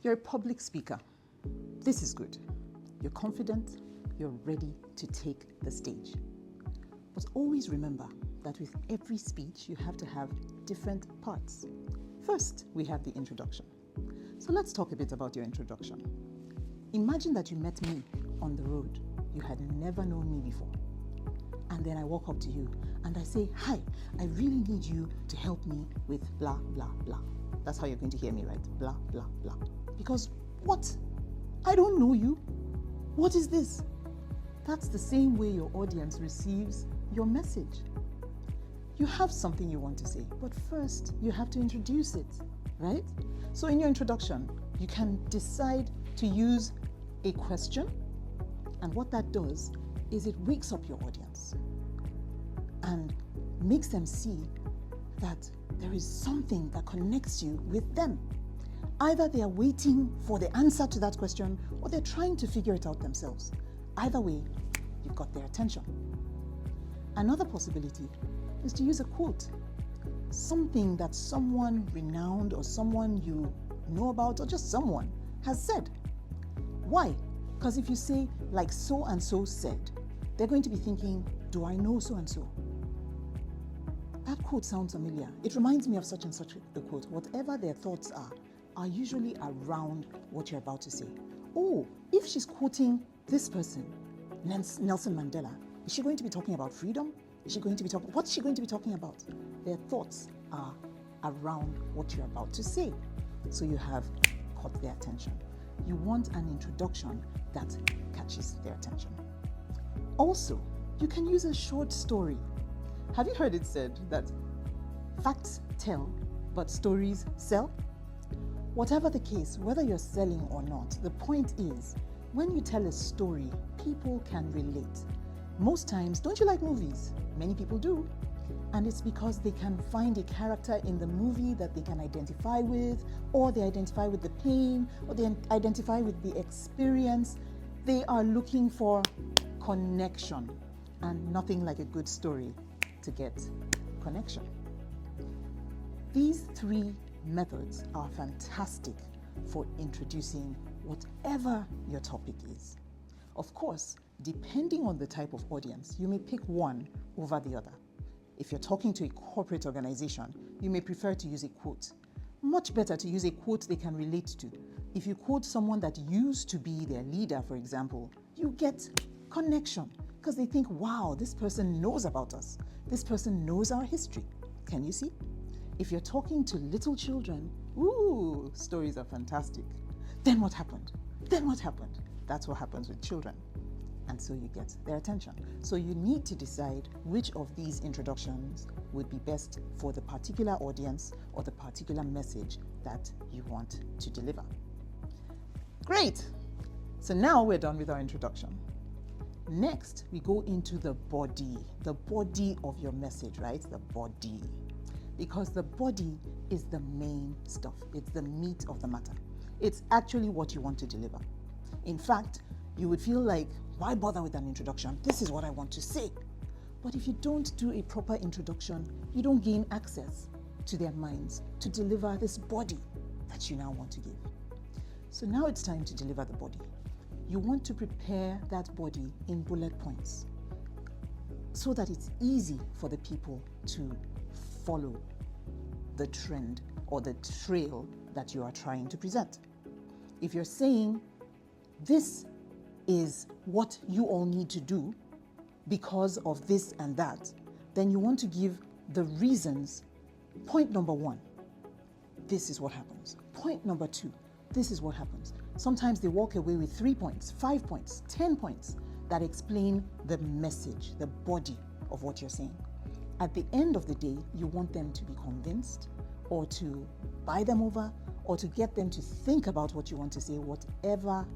You're a public speaker. This is good. You're confident, you're ready to take the stage. But always remember that with every speech, you have to have different parts. First, we have the introduction. So let's talk a bit about your introduction. Imagine that you met me on the road. You had never known me before. And then I walk up to you and I say, hi, I really need you to help me with blah, blah, blah. That's how you're going to hear me, right? Blah, blah, blah. Because what? I don't know you. What is this? That's the same way your audience receives your message. You have something you want to say, but first you have to introduce it, right? So in your introduction, you can decide to use a question, and what that does is it wakes up your audience and makes them see that there is something that connects you with them. Either they are waiting for the answer to that question or they're trying to figure it out themselves. Either way, you've got their attention. Another possibility is to use a quote, something that someone renowned or someone you know about or just someone has said. Why? Because if you say, like so and so said, they're going to be thinking, do I know so and so? That quote sounds familiar. It reminds me of such and such a quote. Whatever their thoughts are usually around what you're about to say. Oh, if she's quoting this person, Nelson Mandela, is she going to be talking about freedom? Is she going to be talking, what's she going to be talking about? Their thoughts are around what you're about to say. So you have caught their attention. You want an introduction that catches their attention. Also, you can use a short story. Have you heard it said that facts tell, but stories sell? Whatever the case, whether you're selling or not, the point is, when you tell a story, people can relate. Most times, don't you like movies? Many people do. And it's because they can find a character in the movie that they can identify with, or they identify with the pain, or they identify with the experience. They are looking for connection, and nothing like a good story to get connection. These three methods are fantastic for introducing whatever your topic is. Of course, depending on the type of audience, you may pick one over the other. If you're talking to a corporate organization, you may prefer to use a quote. Much better to use a quote they can relate to. If you quote someone that used to be their leader, for example, you get connection because they think, wow, this person knows about us. This person knows our history. Can you see? If you're talking to little children, ooh, stories are fantastic. Then what happened? Then what happened? That's what happens with children. And so you get their attention. So you need to decide which of these introductions would be best for the particular audience or the particular message that you want to deliver. Great. So now we're done with our introduction. Next, we go into the body of your message, right? The body. Because the body is the main stuff. It's the meat of the matter. It's actually what you want to deliver. In fact, you would feel like, why bother with an introduction? This is what I want to say. But if you don't do a proper introduction, you don't gain access to their minds to deliver this body that you now want to give. So now it's time to deliver the body. You want to prepare that body in bullet points so that it's easy for the people to follow the trend or the trail that you are trying to present. If you're saying, this is what you all need to do because of this and that, then you want to give the reasons. Point number 1, this is what happens. Point number 2, this is what happens. Sometimes they walk away with 3 points, 5 points, 10 points that explain the message, the body of what you're saying. At the end of the day, you want them to be convinced or to buy them over or to get them to think about what you want to say, whatever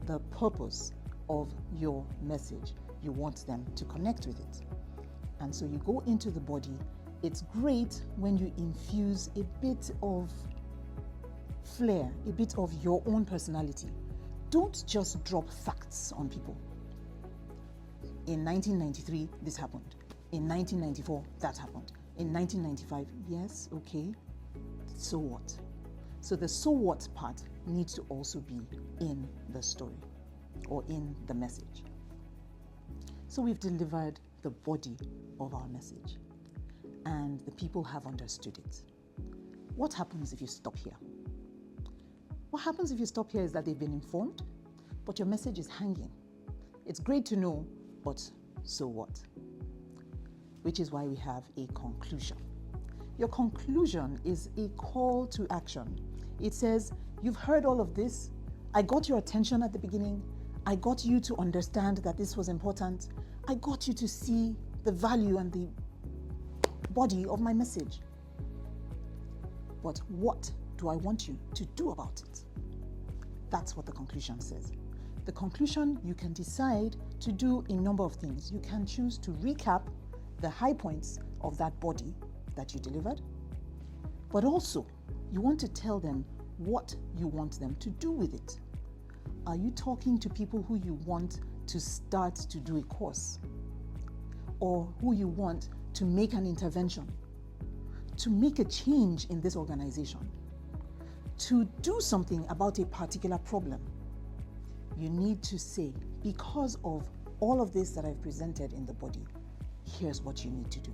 the purpose of your message. You want them to connect with it. And so you go into the body. It's great when you infuse a bit of flair, a bit of your own personality. Don't just drop facts on people. In 1993, this happened. In 1994, that happened. In 1995, yes, okay, so what? So the so what part needs to also be in the story or in the message. So we've delivered the body of our message and the people have understood it. What happens if you stop here? What happens if you stop here is that they've been informed, but your message is hanging. It's great to know, but so what? Which is why we have a conclusion. Your conclusion is a call to action. It says, you've heard all of this. I got your attention at the beginning. I got you to understand that this was important. I got you to see the value and the body of my message. But what do I want you to do about it? That's what the conclusion says. The conclusion, you can decide to do a number of things. You can choose to recap the high points of that body that you delivered, but also you want to tell them what you want them to do with it. Are you talking to people who you want to start to do a course, or who you want to make an intervention, to make a change in this organization, to do something about a particular problem? You need to say, because of all of this that I've presented in the body, here's what you need to do.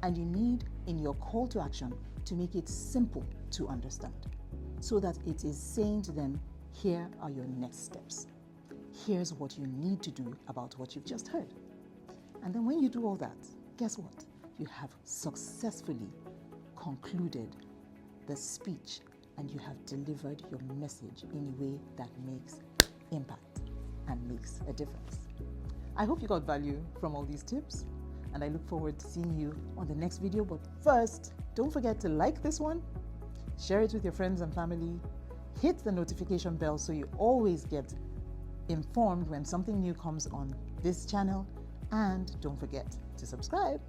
And you need, in your call to action, to make it simple to understand, so that it is saying to them, here are your next steps. Here's what you need to do about what you've just heard. And then when you do all that, guess what? You have successfully concluded the speech and you have delivered your message in a way that makes impact and makes a difference. I hope you got value from all these tips, and I look forward to seeing you on the next video. But first, don't forget to like this one, share it with your friends and family, hit the notification bell so you always get informed when something new comes on this channel, and don't forget to subscribe.